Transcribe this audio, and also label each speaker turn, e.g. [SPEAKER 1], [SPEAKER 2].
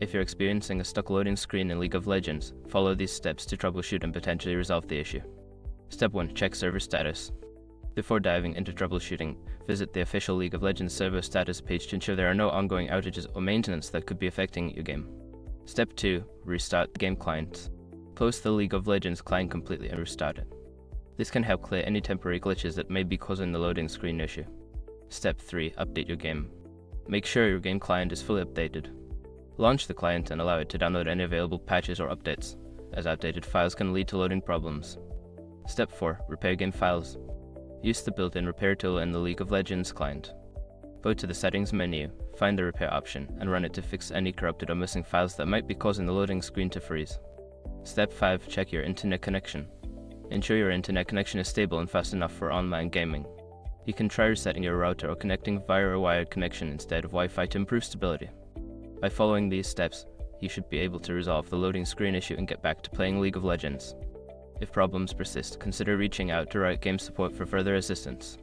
[SPEAKER 1] If you're experiencing a stuck loading screen in League of Legends, follow these steps to troubleshoot and potentially resolve the issue. Step 1. Check server status. Before diving into troubleshooting, visit the official League of Legends server status page to ensure there are no ongoing outages or maintenance that could be affecting your game. Step 2. Restart the game client. Close the League of Legends client completely and restart it. This can help clear any temporary glitches that may be causing the loading screen issue. Step 3. Update your game. Make sure your game client is fully updated. Launch the client and allow it to download any available patches or updates, as outdated files can lead to loading problems. Step 4. Repair game files. Use the built-in repair tool in the League of Legends client. Go to the settings menu, find the repair option, and run it to fix any corrupted or missing files that might be causing the loading screen to freeze. Step 5. Check your internet connection. Ensure your internet connection is stable and fast enough for online gaming. You can try resetting your router or connecting via a wired connection instead of Wi-Fi to improve stability. By following these steps, you should be able to resolve the loading screen issue and get back to playing League of Legends. If problems persist, consider reaching out to Riot Games support for further assistance.